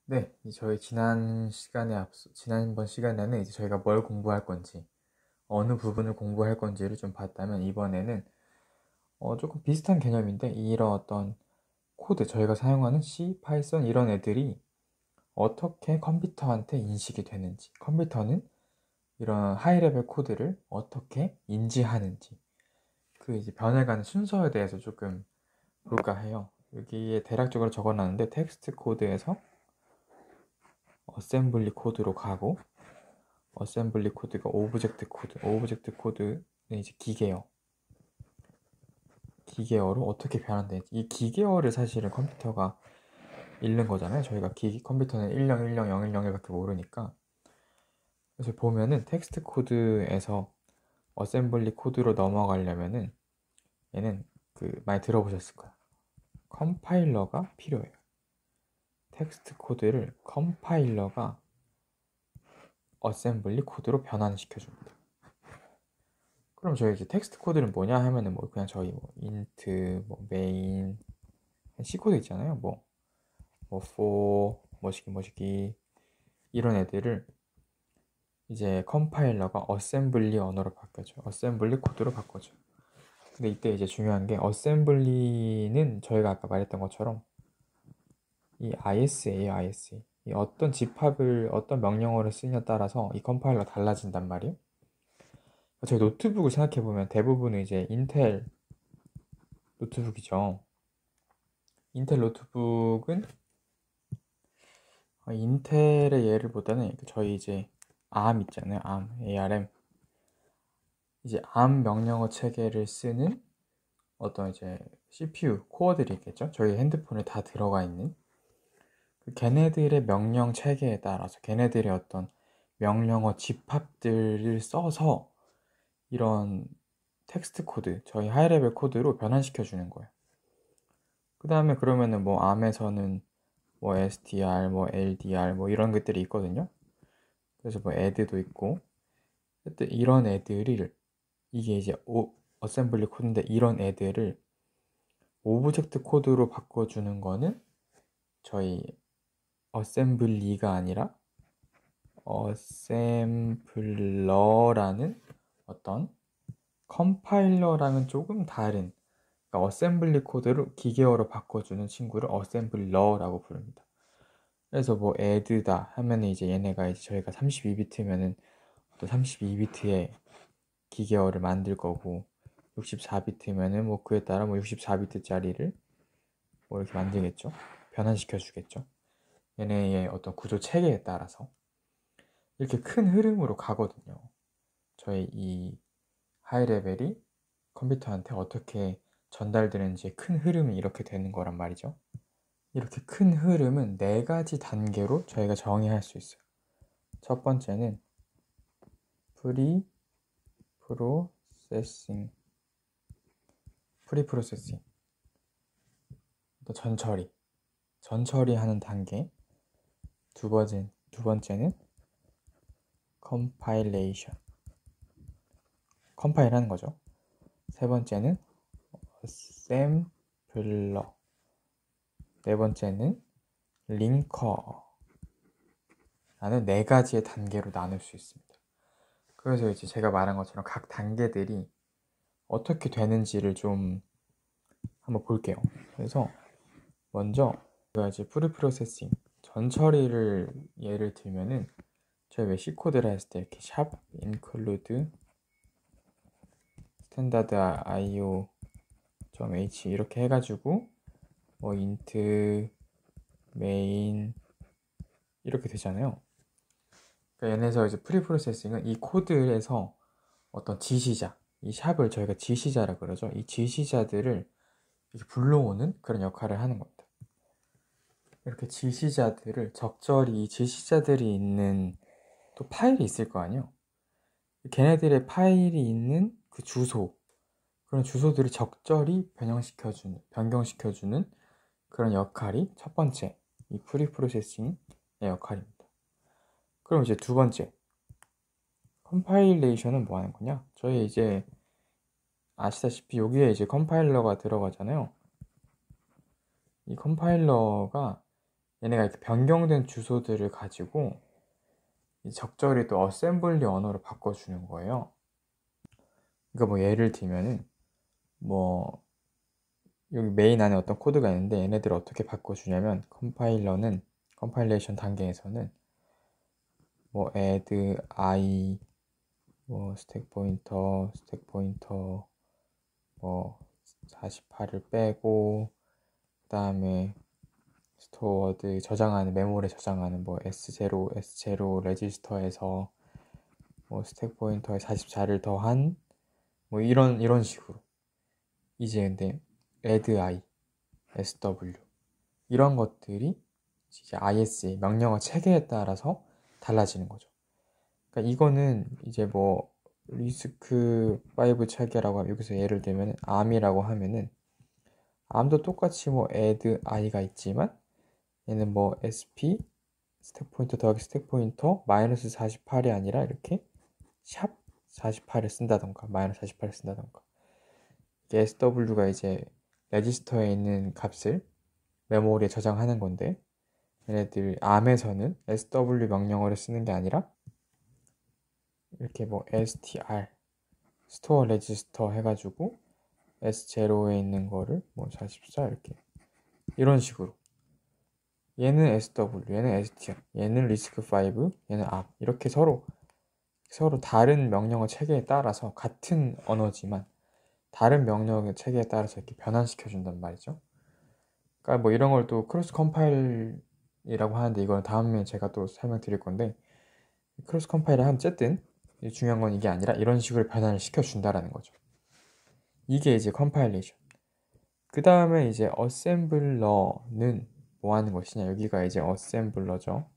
네, 저희 지난번 시간에는 이제 저희가 뭘 공부할 건지, 어느 부분을 공부할 건지를 좀 봤다면, 이번에는 조금 비슷한 개념인데, 이런 어떤 코드, 저희가 사용하는 C, 파이썬 이런 애들이 어떻게 컴퓨터한테 인식이 되는지, 컴퓨터는 이런 하이레벨 코드를 어떻게 인지하는지, 그 이제 변해가는 순서에 대해서 조금 볼까 해요. 여기에 대략적으로 적어놨는데, 텍스트 코드에서 어셈블리 코드로 가고, 어셈블리 코드가 오브젝트 코드는 이제 기계어로 어떻게 변환되는지. 이 기계어를 사실은 컴퓨터가 읽는 거잖아요. 저희가 컴퓨터는 1010 010밖에 모르니까. 그래서 보면은 텍스트 코드에서 어셈블리 코드로 넘어가려면은 얘는 많이 들어보셨을 거예요. 컴파일러가 필요해요. 텍스트 코드를 컴파일러가 어셈블리 코드로 변환시켜 줍니다. 그럼 저희 이제 텍스트 코드는 뭐냐 하면은 뭐 그냥 저희 뭐 int, 뭐 main, C 코드 있잖아요. 뭐 for, 뭐시기 이런 애들을 이제 컴파일러가 어셈블리 언어로 바꿔줘. 어셈블리 코드로 바꿔줘. 근데 이때 이제 중요한 게 어셈블리는 저희가 아까 말했던 것처럼 이 IS예요, IS. 이 어떤 집합을 어떤 명령어를 쓰냐에 따라서 이 컴파일러 달라진단 말이에요. 저희 노트북을 생각해 보면 대부분은 이제 인텔 노트북이죠. 인텔 노트북은 인텔의 예를보다는 저희 이제 ARM 있잖아요. ARM. 이제 ARM 명령어 체계를 쓰는 어떤 이제 CPU 코어들이 있겠죠. 저희 핸드폰에 다 들어가 있는 걔네들의 명령 체계에 따라서 걔네들의 어떤 명령어 집합들을 써서 이런 텍스트 코드, 저희 하이레벨 코드로 변환시켜 주는 거예요. 그 다음에 그러면은 뭐 ARM에서는 뭐 STR, 뭐 LDR 뭐 이런 것들이 있거든요. 그래서 뭐 add도 있고, 하여튼 이런 애들을 이게 이제 어셈블리 코드인데 이런 애들을 오브젝트 코드로 바꿔주는 거는 저희 어셈블리가 아니라 어셈블러라는 어떤 컴파일러랑은 조금 다른, 그러니까 어셈블리 코드를 기계어로 바꿔주는 친구를 어셈블러라고 부릅니다. 그래서 뭐 add다 하면은 이제 얘네가 이제 저희가 32비트면은 또 32비트의 기계어를 만들 거고, 64비트면은 뭐 그에 따라 뭐 64비트짜리를 뭐 이렇게 만들겠죠. 변환시켜 주겠죠. 얘네의 어떤 구조 체계에 따라서 이렇게 큰 흐름으로 가거든요. 저희 이 하이레벨이 컴퓨터한테 어떻게 전달되는지 큰 흐름이 이렇게 되는 거란 말이죠. 이렇게 큰 흐름은 네 가지 단계로 저희가 정의할 수 있어요. 첫 번째는 프리 프로세싱, 전처리하는 단계. 두 번째는 컴파일하는 거죠. 세 번째는 어셈블러, 네 번째는 링커. 라는 네 가지의 단계로 나눌 수 있습니다. 그래서 이제 제가 말한 것처럼 각 단계들이 어떻게 되는지를 좀 한번 볼게요. 그래서 먼저 제가 이제 프리프로세싱 전처리를 예를 들면은 저희 왜 C코드를 했을 때 이렇게 샵 include standard io.h 이렇게 해가지고 뭐 int main 이렇게 되잖아요. 그러니까 얘네에서 이제 프리프로세싱은 이 코드에서 어떤 지시자, 이 샵을 저희가 지시자라 그러죠. 이 지시자들을 이렇게 불러오는 그런 역할을 하는 겁니다. 이렇게 지시자들을 적절히, 이 지시자들이 있는 또 파일이 있을 거 아니에요. 걔네들의 파일이 있는 그 주소, 그런 주소들을 적절히 변경시켜주는 그런 역할이 첫 번째, 이 프리프로세싱의 역할입니다. 그럼 이제 두 번째, 컴파일레이션은 뭐 하는 거냐? 저희 이제 아시다시피 여기에 이제 컴파일러가 들어가잖아요. 이 컴파일러가 얘네가 이렇게 변경된 주소들을 가지고 적절히 또 어셈블리 언어로 바꿔주는 거예요. 그러니까 뭐 예를 들면은 뭐 여기 메인 안에 어떤 코드가 있는데 얘네들을 어떻게 바꿔주냐면 컴파일레이션 단계에서는 뭐 add I 뭐 스택 포인터 뭐 48을 빼고 그 다음에 스토어드 저장하는 메모리에 저장하는 뭐 S0 레지스터에서 뭐 스택 포인터에 44를 더한 뭐 이런 식으로 이제 근데 add I, SW 이런 것들이 이제 ISA 명령어 체계에 따라서 달라지는 거죠. 그러니까 이거는 이제 뭐 리스크 5 체계라고 하면 여기서 예를 들면 ARM이라고 하면은 ARM도 똑같이 뭐 add i가 있지만 얘는 뭐 sp 스택 포인터 더하기 스택 포인터 마이너스 48이 아니라 이렇게 샵 48을 쓴다던가 마이너스 48을 쓴다던가 이게 SW가 이제 레지스터에 있는 값을 메모리에 저장하는 건데 얘네들 ARM에서는 SW 명령어를 쓰는 게 아니라 이렇게 뭐 str 스토어 레지스터 해가지고 S0에 있는 거를 뭐 44 이렇게 이런 식으로 얘는 SW, 얘는 STR, 얘는 리스크5, 얘는 ARM 이렇게 서로 다른 명령어 체계에 따라서 같은 언어지만 다른 명령어 체계에 따라서 이렇게 변환시켜 준단 말이죠. 그러니까 뭐 이런 걸 또 크로스 컴파일이라고 하는데 이거는 다음에 제가 또 설명드릴 건데 크로스 컴파일을 하면 어쨌든 중요한 건 이게 아니라 이런 식으로 변환을 시켜준다라는 거죠. 이게 이제 컴파일레이션. 그 다음에 이제 어셈블러는 뭐 하는 것이냐. 여기가 이제 어셈블러죠.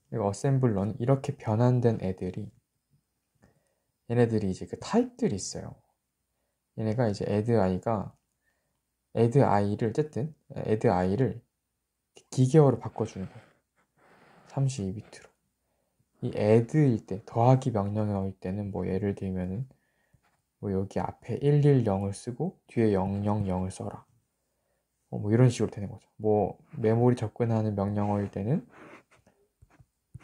그리고 어셈블러는 이렇게 변환된 애들이 얘네들이 이제 그 타입들이 있어요. 얘네가 이제 add i를 기계어로 바꿔주는 거예요. 32비트로. 이 add일 때, 더하기 명령어일 때는 뭐 예를 들면은 뭐 여기 앞에 110을 쓰고 뒤에 000을 써라. 뭐 이런 식으로 되는 거죠. 뭐 메모리 접근하는 명령어일 때는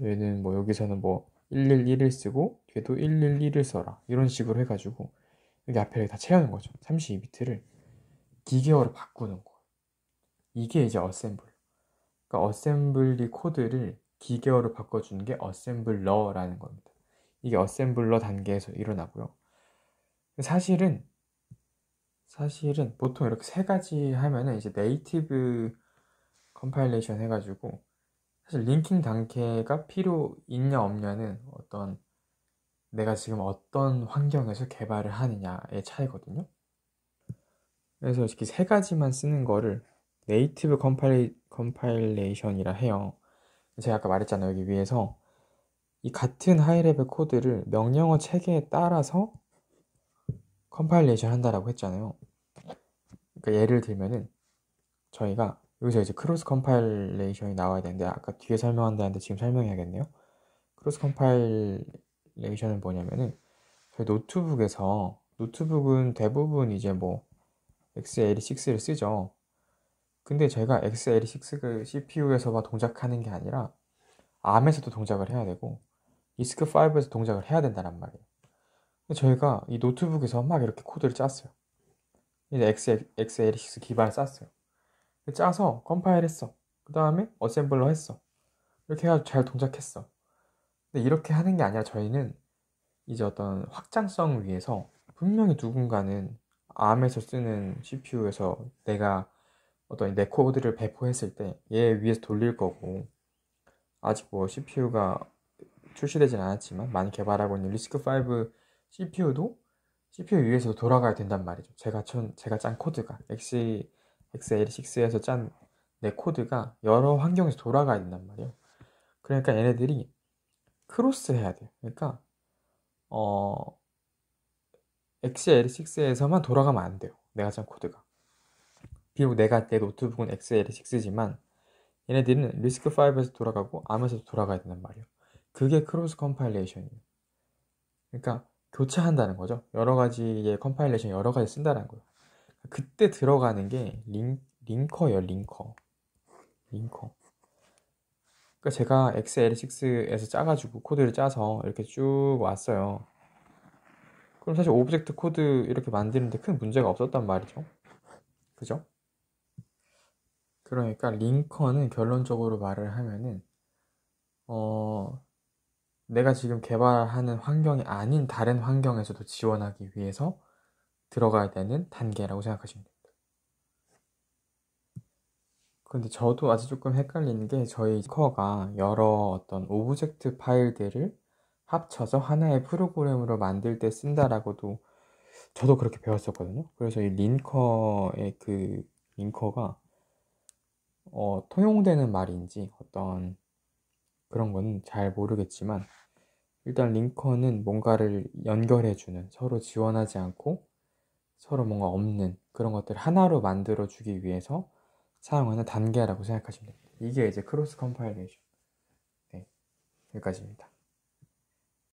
얘는 뭐 여기서는 뭐 111을 쓰고 뒤에도 111을 써라. 이런 식으로 해가지고 여기 앞에 다 채우는 거죠. 32비트를 기계어로 바꾸는 거예요. 이게 이제 어셈블. 그러니까 어셈블리 코드를 기계어로 바꿔주는 게 어셈블러라는 겁니다. 이게 어셈블러 단계에서 일어나고요. 사실은 보통 이렇게 세 가지 하면은 이제 네이티브 컴파일레이션 해가지고 사실 링킹 단계가 필요 있냐 없냐는 내가 지금 어떤 환경에서 개발을 하느냐의 차이거든요. 그래서 이렇게 세 가지만 쓰는 거를 네이티브 컴파일레이션이라 해요. 제가 아까 말했잖아요. 여기 위에서 이 같은 하이레벨 코드를 명령어 체계에 따라서 컴파일레이션 한다라고 했잖아요. 그러니까 예를 들면은 저희가 여기서 이제 크로스 컴파일레이션이 나와야 되는데 아까 뒤에 설명한다는데 지금 설명해야겠네요. 크로스 컴파일레이션은 뭐냐면은 저희 노트북은 대부분 이제 뭐 x86를 쓰죠. 근데 제가 x86를 CPU에서만 동작하는 게 아니라 ARM에서도 동작을 해야 되고 디스크5에서 동작을 해야 된다는 말이에요. 저희가 이 노트북에서 막 이렇게 코드를 짰어요. 이제 x86 기반을 짰어요. 짜서 컴파일 했어. 그 다음에 어셈블러 했어. 이렇게 해서 잘 동작했어. 근데 이렇게 하는 게 아니라 저희는 이제 어떤 확장성 위해서 분명히 누군가는 ARM에서 쓰는 CPU에서 내가 어떤 내 코드를 배포했을 때 얘 위에서 돌릴 거고 아직 뭐 CPU가 출시되진 않았지만 많이 개발하고 있는 리스크5 CPU도 CPU 위에서 돌아가야 된단 말이죠. 제가 짠 코드가 x86에서 짠 내 코드가 여러 환경에서 돌아가야 된단 말이에요. 그러니까 얘네들이 크로스 해야 돼요. 그러니까 x86에서만 돌아가면 안 돼요. 내가 짠 코드가. 비록 내 노트북은 x86지만 얘네들은 리스크5에서 돌아가고 ARM에서도 돌아가야 된단 말이에요. 그게 크로스 컴파일레이션이에요. 그러니까 교차한다는 거죠. 여러 가지의 컴파일레이션 여러 가지 쓴다는 거예요. 그때 들어가는 게 링커예요, 링커. 링커. 그러니까 제가 XL6에서 짜가지고 코드를 짜서 이렇게 쭉 왔어요. 그럼 사실 오브젝트 코드 이렇게 만드는데 큰 문제가 없었단 말이죠. 그죠? 그러니까 링커는 결론적으로 말을 하면은 내가 지금 개발하는 환경이 아닌 다른 환경에서도 지원하기 위해서 들어가야 되는 단계라고 생각하시면 됩니다. 근데 저도 아직 조금 헷갈리는 게 저희 링커가 여러 어떤 오브젝트 파일들을 합쳐서 하나의 프로그램으로 만들 때 쓴다라고도 저도 그렇게 배웠었거든요. 그래서 이 링커의 그 링커가 통용되는 말인지 어떤 그런 거는 잘 모르겠지만 일단 링커는 뭔가를 연결해주는 서로 지원하지 않고 서로 뭔가 없는 그런 것들 하나로 만들어주기 위해서 사용하는 단계라고 생각하시면 됩니다. 이게 이제 크로스 컴파일레이션. 네, 여기까지입니다.